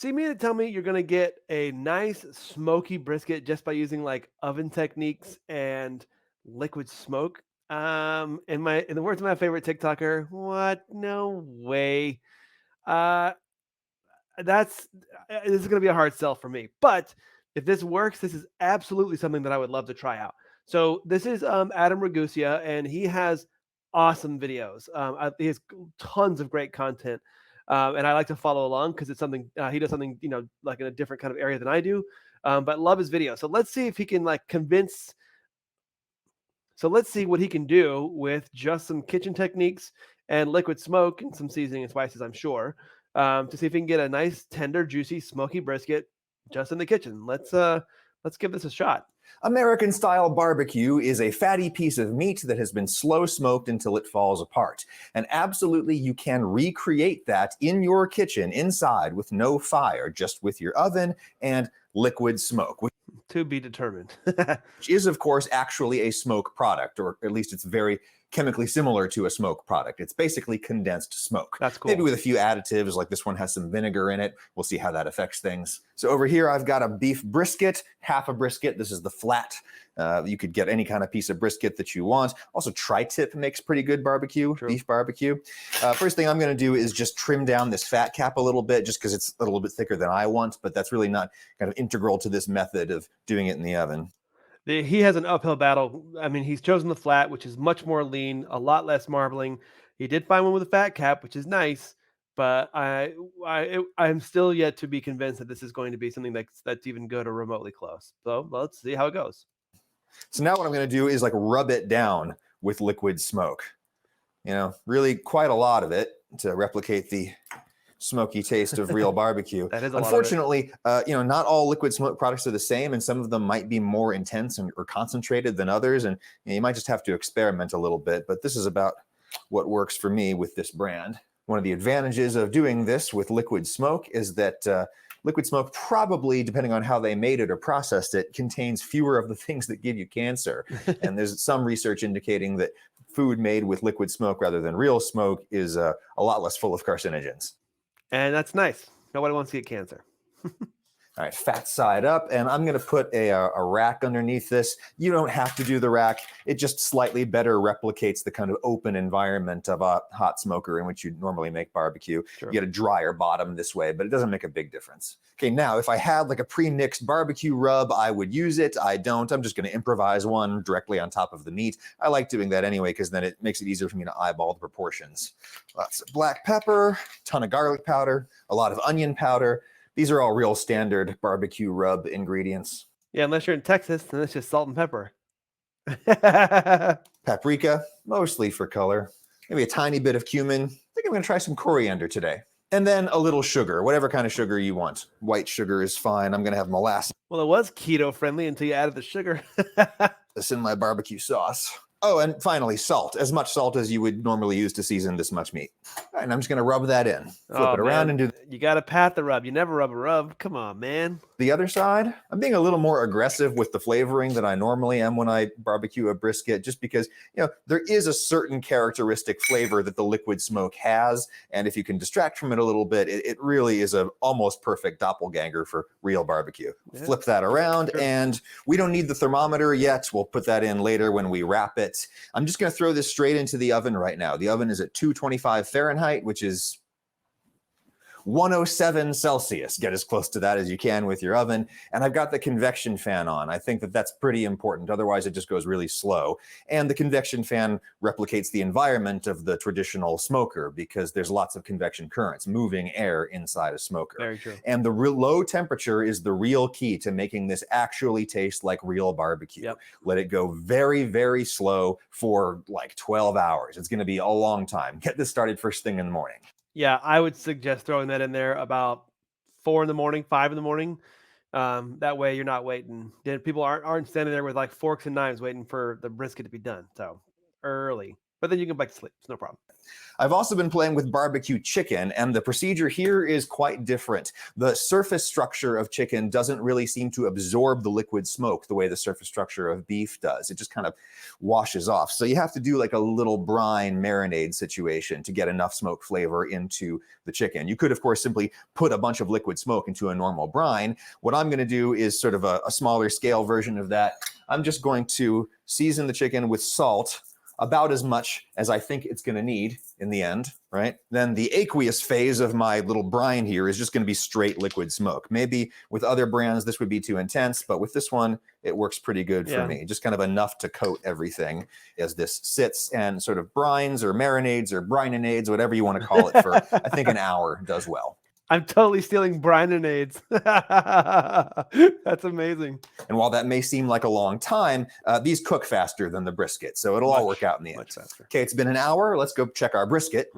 So you mean to tell me you're gonna get a nice smoky brisket just by using like oven techniques and liquid smoke? In the words of my favorite TikToker, what? No way. Uh, that's this is gonna be a hard sell for me. But if this works, this is absolutely something that I would love to try out. So this is Adam Ragusea, and he has awesome videos. He has tons of great content, and I like to follow along because it's something he does something like in a different kind of area than I do. But love his videos. So let's see if he can like convince. So let's see what he can do with just some kitchen techniques and liquid smoke and some seasoning and spices, I'm sure, to see if we can get a nice, tender, juicy, smoky brisket just in the kitchen. Let's give this a shot. American style barbecue is a fatty piece of meat that has been slow smoked until it falls apart. And absolutely, you can recreate that in your kitchen inside with no fire, just with your oven and liquid smoke, To be determined. which is, of course, actually a smoke product, or at least it's very chemically similar to a smoke product. It's basically condensed smoke. That's cool. Maybe with a few additives, like this one has some vinegar in it. We'll see how that affects things. So over here, I've got a beef brisket, half a brisket. This is the flat. You could get any kind of piece of brisket that you want. Also, tri-tip makes pretty good barbecue, True. beef barbecue. First thing I'm going to do is just trim down this fat cap a little bit, just because it's a little bit thicker than I want, but that's really not kind of integral to this method of doing it in the oven. He has an uphill battle. I mean, he's chosen the flat, which is much more lean, a lot less marbling. He did find one with a fat cap, which is nice, but I'm still yet to be convinced that this is going to be something that's even good or remotely close. So let's see how it goes. So now what I'm going to do is like rub it down with liquid smoke. Really quite a lot of it to replicate the smoky taste of real barbecue. That is a lot of it. Unfortunately, not all liquid smoke products are the same, and some of them might be more intense or concentrated than others, and you might just have to experiment a little bit. But this is about what works for me with this brand. One of the advantages of doing this with liquid smoke is that liquid smoke probably, depending on how they made it or processed it, contains fewer of the things that give you cancer. And there's some research indicating that food made with liquid smoke rather than real smoke is a lot less full of carcinogens. And that's nice. Nobody wants to get cancer. All right, fat side up, and I'm going to put a rack underneath this. You don't have to do the rack. It just slightly better replicates the kind of open environment of a hot smoker in which you normally make barbecue. Sure. You get a drier bottom this way, but it doesn't make a big difference. Okay, now if I had like a pre-mixed barbecue rub, I would use it. I don't. I'm just going to improvise one directly on top of the meat. I like doing that anyway because then it makes it easier for me to eyeball the proportions. Lots of black pepper, ton of garlic powder, a lot of onion powder. These are all real standard barbecue rub ingredients. Yeah, unless you're in Texas, then it's just salt and pepper. Paprika, mostly for color. Maybe a tiny bit of cumin. I think I'm going to try some coriander today. And then a little sugar, whatever kind of sugar you want. White sugar is fine. I'm going to have molasses Well, it was keto friendly until you added the sugar. in my barbecue sauce. Oh, and finally, salt. As much salt as you would normally use to season this much meat. All right, and I'm just going to rub that in. Flip it around and do You got to pat the rub. You never rub a rub. Come on, man. the other side. I'm being a little more aggressive with the flavoring than I normally am when I barbecue a brisket, just because, there is a certain characteristic flavor that the liquid smoke has. And if you can distract from it a little bit, it really is a almost perfect doppelganger for real barbecue. Yeah. Flip that around, Sure. and we don't need the thermometer yet. We'll put that in later when we wrap it. I'm just going to throw this straight into the oven right now. The oven is at 225 Fahrenheit, which is 107 Celsius. Get as close to that as you can with your oven. And I've got the convection fan on. I think that that's pretty important. Otherwise, it just goes really slow. And the convection fan replicates the environment of the traditional smoker because there's lots of convection currents, moving air inside a smoker. Very true. And the low temperature is the real key to making this actually taste like real barbecue. Yep. Let it go very, very slow for like 12 hours. It's going to be a long time. Get this started first thing in the morning. Yeah, I would suggest throwing that in there about 4 in the morning, 5 in the morning. That way you're not waiting. Then people aren't standing there with like forks and knives waiting for the brisket to be done. So early. But then you can go back to sleep. It's no problem. I've also been playing with barbecue chicken, and the procedure here is quite different. The surface structure of chicken doesn't really seem to absorb the liquid smoke the way the surface structure of beef does. It just kind of washes off. So you have to do like a little brine marinade situation to get enough smoke flavor into the chicken. You could, of course, simply put a bunch of liquid smoke into a normal brine. What I'm going to do is sort of a smaller scale version of that. I'm just going to season the chicken with salt, about as much as I think it's going to need in the end, right? Then the aqueous phase of my little brine here is just going to be straight liquid smoke. Maybe with other brands, this would be too intense, but with this one, it works pretty good for me. Just kind of enough to coat everything as this sits, and sort of brines or marinades or brininades, whatever you want to call it, for I think an hour does well. I'm totally stealing brininades. That's amazing. And while that may seem like a long time, these cook faster than the brisket, so it'll all work out in the end. Much faster. Okay, it's been an hour. Let's go check our brisket.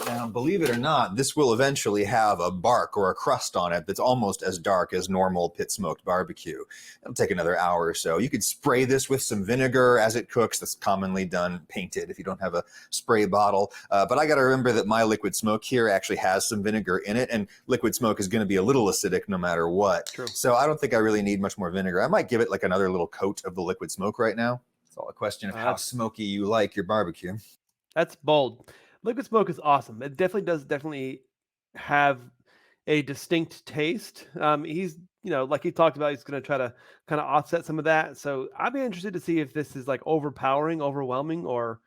Now, believe it or not, this will eventually have a bark or a crust on it that's almost as dark as normal pit-smoked barbecue. It'll take another hour or so. You could spray this with some vinegar as it cooks. That's commonly done painted if you don't have a spray bottle. But I got to remember that my liquid smoke here actually has some vinegar in it, and liquid smoke is going to be a little acidic no matter what. True. So I don't think I really need much more vinegar. I might give it like another little coat of the liquid smoke right now. It's all a question of how smoky you like your barbecue. That's bold. Liquid smoke is awesome. It definitely have a distinct taste. He's, like he talked about, he's going to try to kind of offset some of that. So I'd be interested to see if this is like overwhelming, or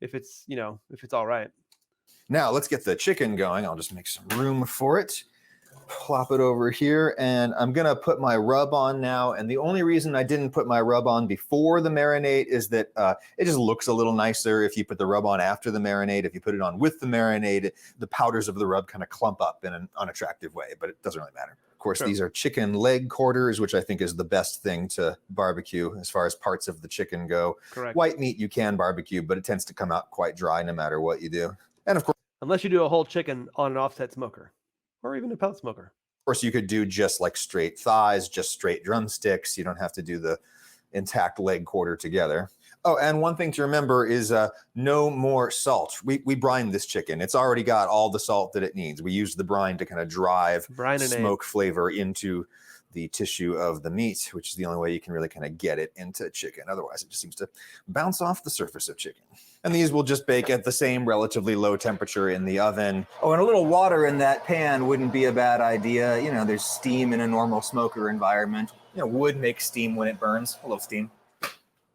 if it's, if it's all right. Now let's get the chicken going. I'll just make some room for it. Plop it over here, and I'm gonna put my rub on now. And the only reason I didn't put my rub on before the marinade is that it just looks a little nicer if you put the rub on after the marinade. If you put it on with the marinade, the powders of the rub kind of clump up in an unattractive way, but it doesn't really matter. Of course, These are chicken leg quarters, which I think is the best thing to barbecue as far as parts of the chicken go. Correct. White meat you can barbecue, but it tends to come out quite dry no matter what you do. And of course, unless you do a whole chicken on an offset smoker, or even a pellet smoker. Of course, you could do just like straight thighs, just straight drumsticks. You don't have to do the intact leg quarter together. Oh, and one thing to remember is no more salt. We brine this chicken. It's already got all the salt that it needs. We use the brine to kind of drive smoke flavor into the tissue of the meat, which is the only way you can really kind of get it into chicken. Otherwise, it just seems to bounce off the surface of chicken. And these will just bake at the same relatively low temperature in the oven. Oh, and a little water in that pan wouldn't be a bad idea. There's steam in a normal smoker environment. Wood makes steam when it burns. A little steam.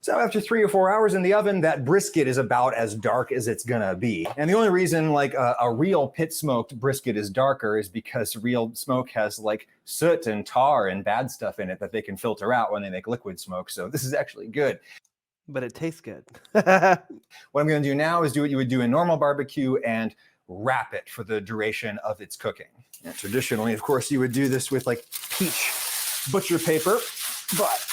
So after 3 or 4 hours in the oven, that brisket is about as dark as it's gonna be. And the only reason like a real pit smoked brisket is darker is because real smoke has like soot and tar and bad stuff in it that they can filter out when they make liquid smoke. So this is actually good. But it tastes good. What I'm gonna do now is do what you would do in normal barbecue and wrap it for the duration of its cooking. And traditionally, of course, you would do this with like peach butcher paper, but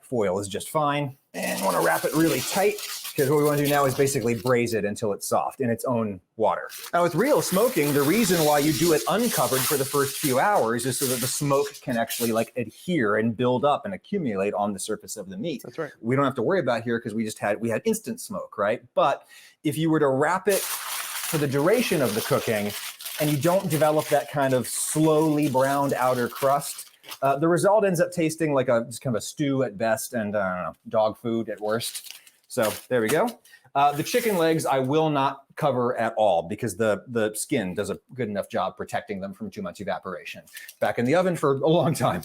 foil is just fine. And you want to wrap it really tight, because what we want to do now is basically braise it until it's soft in its own water. Now with real smoking, the reason why you do it uncovered for the first few hours is so that the smoke can actually like adhere and build up and accumulate on the surface of the meat. That's right. We don't have to worry about here because we had instant smoke, right? But if you were to wrap it for the duration of the cooking and you don't develop that kind of slowly browned outer crust, the result ends up tasting like just kind of a stew at best, and I don't know, dog food at worst. So there we go. The chicken legs I will not cover at all because the skin does a good enough job protecting them from too much evaporation. Back in the oven for a long time.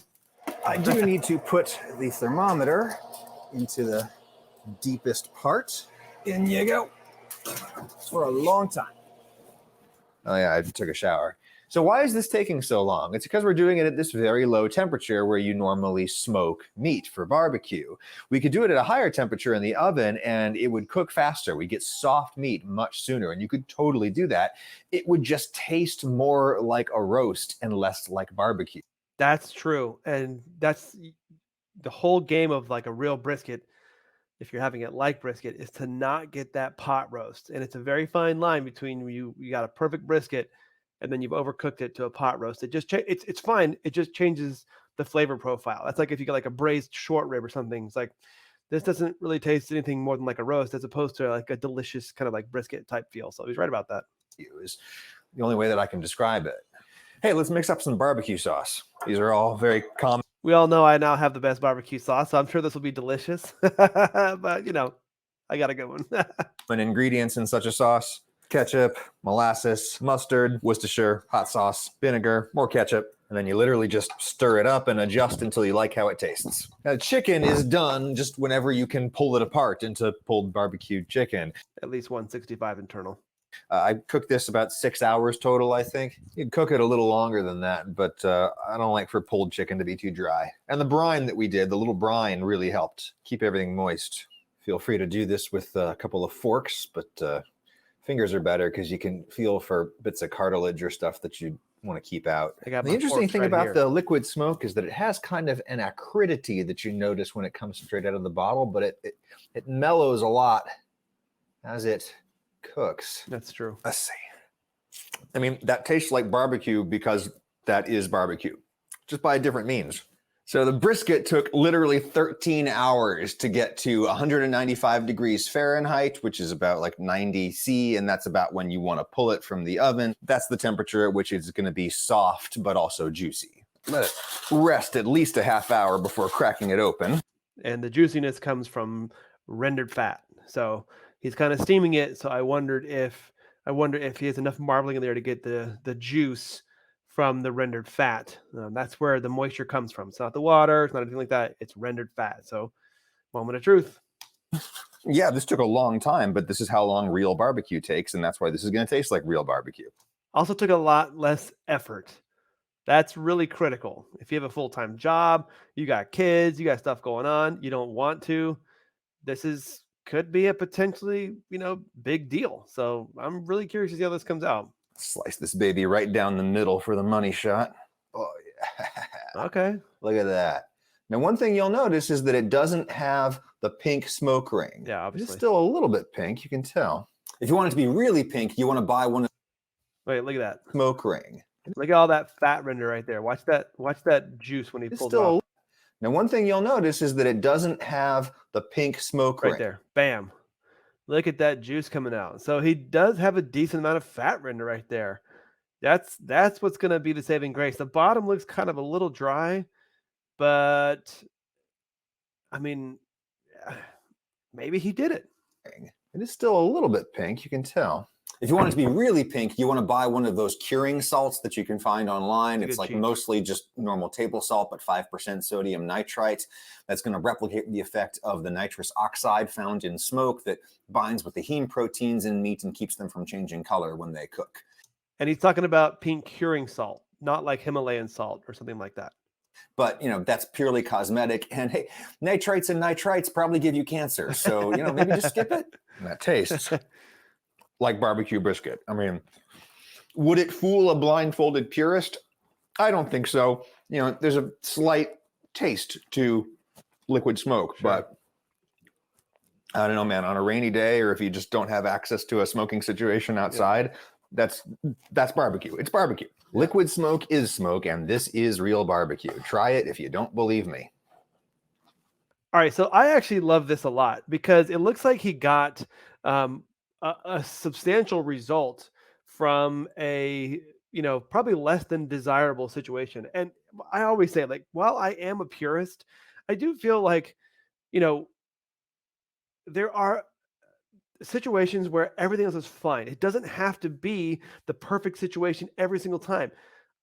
I do need to put the thermometer into the deepest part. In you go. For a long time. Oh yeah, I took a shower. So why is this taking so long? It's because we're doing it at this very low temperature where you normally smoke meat for barbecue. We could do it at a higher temperature in the oven and it would cook faster. We get soft meat much sooner, and you could totally do that. It would just taste more like a roast and less like barbecue. That's true. And that's the whole game of like a real brisket, if you're having it like brisket, is to not get that pot roast. And it's a very fine line between you got a perfect brisket and then you've overcooked it to a pot roast. It just it's fine. It just changes the flavor profile. That's like if you get like a braised short rib or something. It's like this doesn't really taste anything more than like a roast as opposed to like a delicious kind of like brisket type feel. So he's right about that. Is the only way that I can describe it. Hey, let's mix up some barbecue sauce. These are all very common We all know I now have the best barbecue sauce, so I'm sure this will be delicious. But I got a good one. ingredients in such a sauce: ketchup, molasses, mustard, Worcestershire, hot sauce, vinegar, more ketchup, and then you literally just stir it up and adjust until you like how it tastes. Now, chicken is done just whenever you can pull it apart into pulled barbecue chicken. At least 165 internal. I cooked this about 6 hours total, I think. You'd cook it a little longer than that, but I don't like for pulled chicken to be too dry. And the brine that we did, the little brine, really helped keep everything moist. Feel free to do this with a couple of forks, but fingers are better because you can feel for bits of cartilage or stuff that you want to keep out. The interesting thing about the liquid smoke is that it has kind of an acridity that you notice when it comes straight out of the bottle, but it mellows a lot as it cooks. That's true. Let's see. I mean, that tastes like barbecue because that is barbecue, just by different means. So the brisket took literally 13 hours to get to 195 degrees Fahrenheit, which is about like 90 C, and that's about when you want to pull it from the oven. That's the temperature at which it's going to be soft, but also juicy. Let it rest at least a half hour before cracking it open. And the juiciness comes from rendered fat. So he's kind of steaming it. So I wonder if he has enough marbling in there to get the juice from the rendered fat. That's where the moisture comes from. It's not the water. It's not anything like that. It's rendered fat. So moment of truth. Yeah, this took a long time, but this is how long real barbecue takes. And that's why this is going to taste like real barbecue. Also took a lot less effort. That's really critical. If you have a full-time job, you got kids, you got stuff going on, you don't want to, this could be a potentially, big deal. So I'm really curious to see how this comes out. Slice this baby right down the middle for the money shot. Oh, yeah. Okay. Look at that. Now, one thing you'll notice is that it doesn't have the pink smoke ring. Yeah, obviously. It's still a little bit pink, you can tell. If you want it to be really pink, you want to buy one of Wait, look at that. Smoke ring. Look at all that fat render right there. Watch that juice when he pulls it off. Now, one thing you'll notice is that it doesn't have the pink smoke ring. Right there. Bam. Look at that juice coming out. So he does have a decent amount of fat render right there. That's what's going to be the saving grace. The bottom looks kind of a little dry, but I mean, maybe he did it. It is still a little bit pink, you can tell. If you want it to be really pink, you want to buy one of those curing salts that you can find online. It's like mostly just normal table salt, but 5% sodium nitrite. That's going to replicate the effect of the nitrous oxide found in smoke that binds with the heme proteins in meat and keeps them from changing color when they cook. And he's talking about pink curing salt, not like Himalayan salt or something like that. But, that's purely cosmetic. And hey, nitrites and nitrites probably give you cancer. So, maybe just skip it. And that tastes like barbecue brisket. I mean, would it fool a blindfolded purist? I don't think so. There's a slight taste to liquid smoke, but I don't know, man, on a rainy day, or if you just don't have access to a smoking situation outside, that's barbecue. It's barbecue. Liquid smoke is smoke, and this is real barbecue. Try it if you don't believe me. All right, so I actually love this a lot because it looks like he got a substantial result from a probably less than desirable situation. And I always say, like, while I am a purist, I do feel like there are situations where everything else is fine. It doesn't have to be the perfect situation every single time.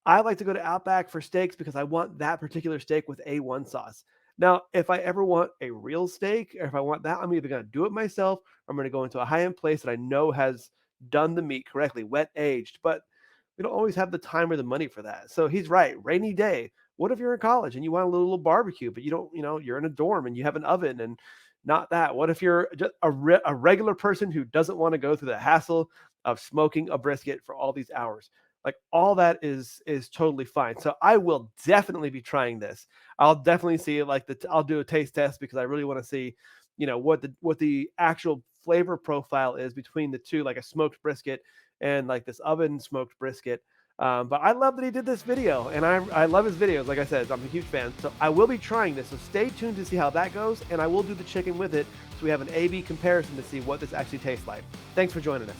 I like to go to Outback for steaks because I want that particular steak with A1 sauce. Now, if I ever want a real steak, or if I want that, I'm either going to do it myself, or I'm going to go into a high-end place that I know has done the meat correctly, wet aged. But we don't always have the time or the money for that. So he's right. Rainy day. What if you're in college and you want a little barbecue, but you don't, you're in a dorm and you have an oven and not that? What if you're just a regular person who doesn't want to go through the hassle of smoking a brisket for all these hours? Like, all that is totally fine. So I will definitely be trying this. I'll definitely see I'll do a taste test because I really want to see, what the actual flavor profile is between the two, like a smoked brisket and like this oven smoked brisket. But I love that he did this video, and I love his videos. Like I said, I'm a huge fan. So I will be trying this. So stay tuned to see how that goes, and I will do the chicken with it, so we have an A/B comparison to see what this actually tastes like. Thanks for joining us.